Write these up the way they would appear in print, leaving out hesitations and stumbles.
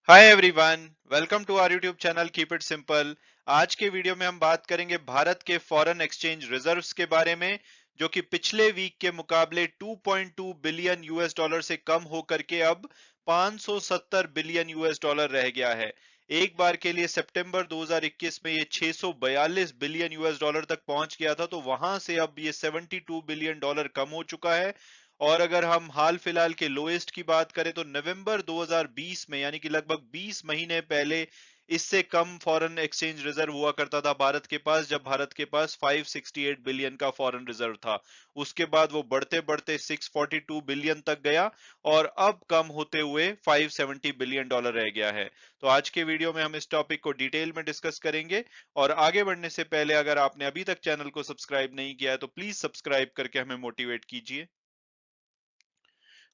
Hi everyone, welcome to our YouTube channel keep it simple. आज के video में हम बात करेंगे भारत के फॉरेन एक्सचेंज रिजर्व्स के बारे में, जो कि पिछले वीक के मुकाबले 2.2 बिलियन यूएस डॉलर से कम होकर के अब 570 बिलियन यूएस डॉलर रह गया है। एक बार के लिए सितंबर 2021 में ये 642 बिलियन यूएस डॉलर तक पहुंच गया था, तो वहां से अब ये 72 बिलियन डॉलर कम हो चुका है। और अगर हम हाल फिलहाल के लोएस्ट की बात करें तो नवंबर 2020 में, यानी कि लगभग 20 महीने पहले, इससे कम फॉरेन एक्सचेंज रिजर्व हुआ करता था भारत के पास, जब भारत के पास 568 बिलियन का फॉरेन रिजर्व था। उसके बाद वो बढ़ते बढ़ते 642 बिलियन तक गया और अब कम होते हुए 570 बिलियन डॉलर रह गया है। तो आज के वीडियो में हम इस टॉपिक को डिटेल में डिस्कस करेंगे। और आगे बढ़ने से पहले अगर आपने अभी तक चैनल को सब्सक्राइब नहीं किया है तो प्लीज सब्सक्राइब करके हमें मोटिवेट कीजिए।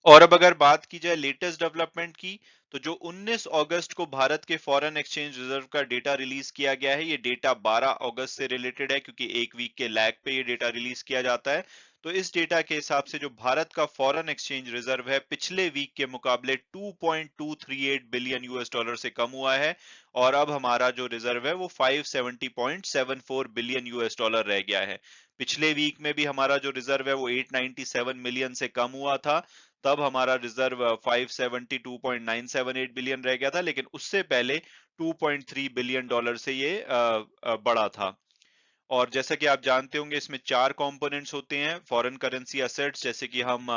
और अब अगर बात की जाए लेटेस्ट डेवलपमेंट की, तो जो 19 अगस्त को भारत के फॉरेन एक्सचेंज रिजर्व का डेटा रिलीज किया गया है, ये डेटा 12 अगस्त से रिलेटेड है, क्योंकि एक वीक के लैग पे ये डेटा रिलीज किया जाता है। तो इस डेटा के हिसाब से जो भारत का फॉरेन एक्सचेंज रिजर्व है, पिछले वीक के मुकाबले 2.238 बिलियन यूएस डॉलर से कम हुआ है। और अब हमारा जो रिजर्व है वो 570.74 बिलियन यूएस डॉलर रह गया है। पिछले वीक में भी हमारा जो रिजर्व है वो 897 मिलियन से कम हुआ था। तब हमारा रिजर्व 572.978 बिलियन रह गया था, लेकिन उससे पहले 2.3 बिलियन डॉलर से ये बढ़ा था। और जैसा कि आप जानते होंगे, इसमें चार कंपोनेंट्स होते हैं फॉरेन करेंसी असेट्स, जैसे कि हम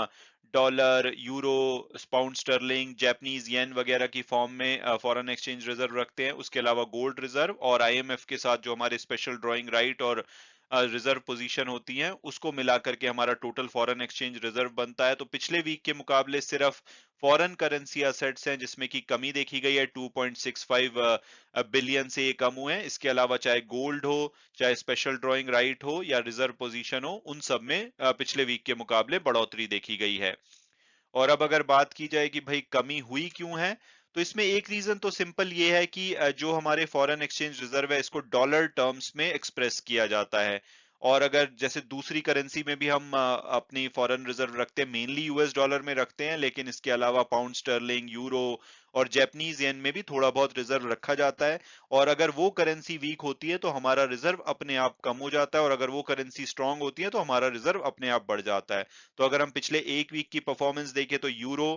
dollar, euro, pound sterling, Japanese yen वगैरह की फॉर्म में फॉरेन एक्सचेंज रिजर्व रखते हैं। उसके अलावा गोल्ड रिजर्व और आईएमएफ के साथ जो हमारे स्पेशल ड्राइंग राइट और रिजर्व पोजीशन होती हैं, उसको मिलाकर के हमारा टोटल फॉरेन एक्सचेंज रिजर्व बनता है। तो पिछले वीक के मुकाबले सिर्फ फॉरेन करेंसी असेट्स हैं जिसमें की कमी देखी गई है, 2.65 बिलियन से ये कम हुए हैं। इसके अलावा चाहे गोल्ड हो, चाहे स्पेशल ड्राइंग राइट हो या रिजर्व पोजीशन हो, उन सब में पिछले वीक के मुकाबले बढ़ोतरी देखी गई है। और अब अगर बात की जाए कि भाई कमी हुई क्यों है, तो इसमें एक रीजन तो सिंपल ये है कि जो हमारे फॉरेन एक्सचेंज रिजर्व है, इसको डॉलर टर्म्स में एक्सप्रेस किया जाता है। और अगर जैसे दूसरी करेंसी में भी हम अपनी फॉरेन रिजर्व रखते हैं, मेनली यूएस डॉलर में रखते हैं, लेकिन इसके अलावा पाउंड स्टर्लिंग, यूरो और जापानीज येन में भी थोड़ा बहुत रिजर्व रखा जाता है। और अगर वो करेंसी वीक होती है तो हमारा रिजर्व अपने आप कम हो जाता है, और अगर वो करेंसी स्ट्रांग होती है तो हमारा रिजर्व अपने आप बढ़ जाता है। तो अगर हम पिछले एक वीक की परफॉर्मेंस देखें तो यूरो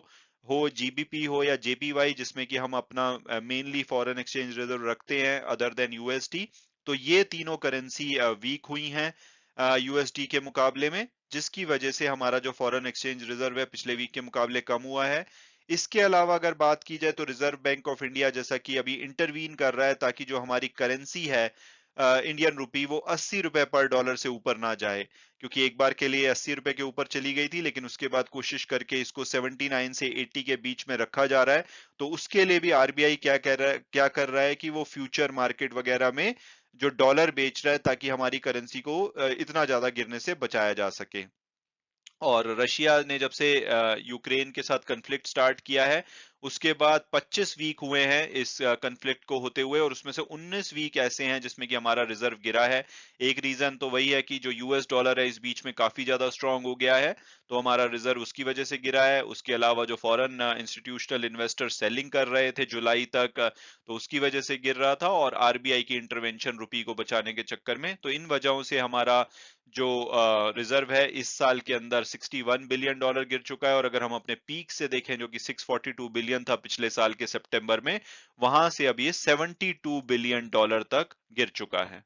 हो, जीबीपी हो या जेपीवाई, जिसमें कि हम अपना मेनली फॉरेन एक्सचेंज रिजर्व रखते हैं अदर देन यूएसडी, तो ये तीनों करेंसी वीक हुई हैं यूएसडी के मुकाबले में, जिसकी वजह से हमारा जो फॉरेन एक्सचेंज रिजर्व है पिछले वीक के मुकाबले कम हुआ है। इसके अलावा अगर बात की जाए तो रिजर्व बैंक ऑफ इंडिया जैसा कि अभी इंटरवीन कर रहा है, ताकि जो हमारी करेंसी है इंडियन रुपी, वो 80 रुपए पर डॉलर से ऊपर ना जाए। क्योंकि एक बार के लिए 80 रुपए के ऊपर चली गई थी, लेकिन उसके बाद कोशिश करके इसको 79 से 80 के बीच में रखा जा रहा है। तो उसके लिए भी आरबीआई क्या कर रहा है कि वो फ्यूचर मार्केट वगैरह में जो डॉलर बेच रहा है, ताकि हमारी करेंसी को इतना ज्यादा गिरने से बचाया जा सके। और रशिया ने जब से यूक्रेन के साथ कन्फ्लिक्ट स्टार्ट किया है, उसके बाद 25 वीक हुए हैं इस कन्फ्लिक्ट को होते हुए, और उसमें से 19 वीक ऐसे हैं जिसमें कि हमारा रिजर्व गिरा है। एक रीजन तो वही है कि जो यूएस डॉलर है इस बीच में काफी ज्यादा स्ट्रांग हो गया है, तो हमारा रिजर्व उसकी वजह से गिरा है। उसके अलावा जो फॉरेन इंस्टीट्यूशनल इन्वेस्टर सेलिंग कर रहे थे जुलाई तक, तो उसकी वजह से गिर रहा था, और आरबीआई की इंटरवेंशन रुपी को बचाने के चक्कर में। तो इन वजहों से हमारा जो रिजर्व है इस साल के अंदर 61 बिलियन डॉलर गिर चुका है। और अगर हम अपने पीक से देखें, जो कि 642 बिलियन था पिछले साल के सितंबर में, वहां से अब ये 72 बिलियन डॉलर तक गिर चुका है।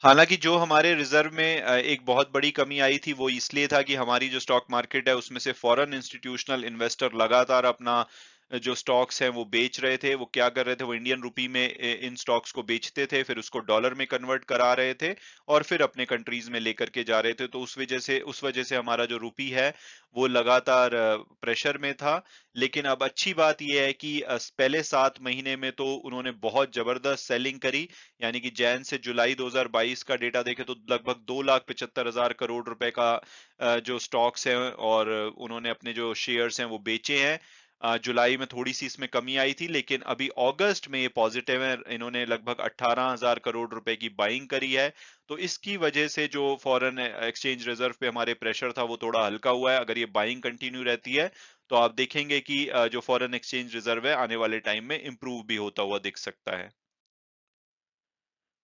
हालांकि जो हमारे रिजर्व में एक बहुत बड़ी कमी आई थी, वो इसलिए था कि हमारी जो स्टॉक मार्केट है उसमें से फॉरेन इंस्टीट्यूशनल इन्वेस्टर लगातार अपना जो स्टॉक्स हैं वो बेच रहे थे। वो क्या कर रहे थे, वो इंडियन रुपी में इन स्टॉक्स को बेचते थे, फिर उसको डॉलर में कन्वर्ट करा रहे थे और फिर अपने कंट्रीज में लेकर के जा रहे थे। तो उस वजह से हमारा जो रुपी है वो लगातार प्रेशर में था। लेकिन अब अच्छी बात यह है कि पहले 7 महीने में तो उन्होंने बहुत जबरदस्त सेलिंग करी। यानी कि जैन से जुलाई 2022 का डेटा देखें तो लगभग 2,75,000 करोड़ रुपए का जो स्टॉक्स हैं और उन्होंने अपने जो शेयर्स हैं वो बेचे हैं। जुलाई में थोड़ी सी इसमें कमी आई थी, लेकिन अभी अगस्त में ये पॉजिटिव है। इन्होंने लगभग 18,000 करोड़ रुपए की बाइंग करी है। तो इसकी वजह से जो फॉरेन एक्सचेंज रिजर्व पे हमारे प्रेशर था वो थोड़ा हल्का हुआ है। अगर ये बाइंग कंटिन्यू रहती है तो आप देखेंगे कि जो फॉरेन एक्सचेंज रिजर्व है आने वाले टाइम में इंप्रूव भी होता हुआ दिख सकता है।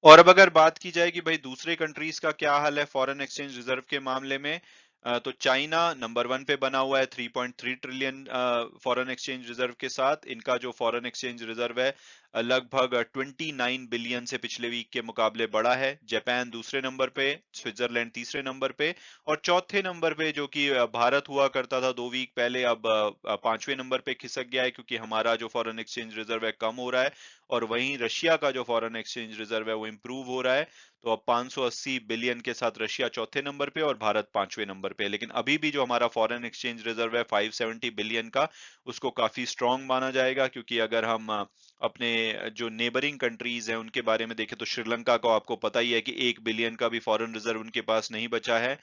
और अब अगर बात की जाए कि भाई दूसरे कंट्रीज का क्या हाल है फॉरेन एक्सचेंज रिजर्व के मामले में, तो चाइना नंबर 1 पे बना हुआ है 3.3 ट्रिलियन फॉरेन एक्सचेंज रिजर्व के साथ। इनका जो फॉरेन एक्सचेंज रिजर्व है लगभग 29 बिलियन से पिछले वीक के मुकाबले बड़ा है। जापान दूसरे नंबर पे, स्विट्जरलैंड तीसरे नंबर पे और चौथे नंबर पे जो कि भारत हुआ करता था 2 वीक पहले, अब 5वें नंबर पे खिसक गया है क्योंकि हमारा जो फॉरेन एक्सचेंज रिजर्व है कम हो रहा है। और वहीं रशिया का जो फॉरेन एक्सचेंज रिजर्व है वो इंप्रूव हो रहा है। तो अब 580 बिलियन के साथ रशिया चौथे नंबर पे और भारत 5वें नंबर पे। लेकिन अभी भी जो हमारा फॉरेन एक्सचेंज रिजर्व है 570 बिलियन का, उसको काफी स्ट्रांग माना जाएगा। क्योंकि अगर हम अपने जो नेबरिंग कंट्रीज हैं उनके बारे में देखें तो श्रीलंका को आपको पता ही है कि 1 बिलियन का भी फॉरेन रिजर्व उनके पास नहीं बचा है।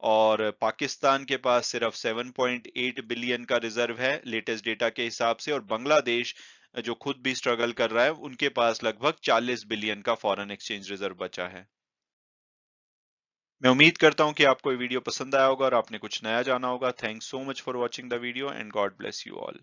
और पाकिस्तान के पास सिर्फ 7.8 बिलियन का रिजर्व है लेटेस्ट डेटा के हिसाब से। और बांग्लादेश जो खुद भी स्ट्रगल कर रहा है, उनके पास लगभग 40 बिलियन का फॉरेन एक्सचेंज रिजर्व बचा है। मैं उम्मीद करता हूं कि आपको ये वीडियो पसंद आया होगा और आपने कुछ नया जाना होगा। Thanks so much for watching the video and God bless you all.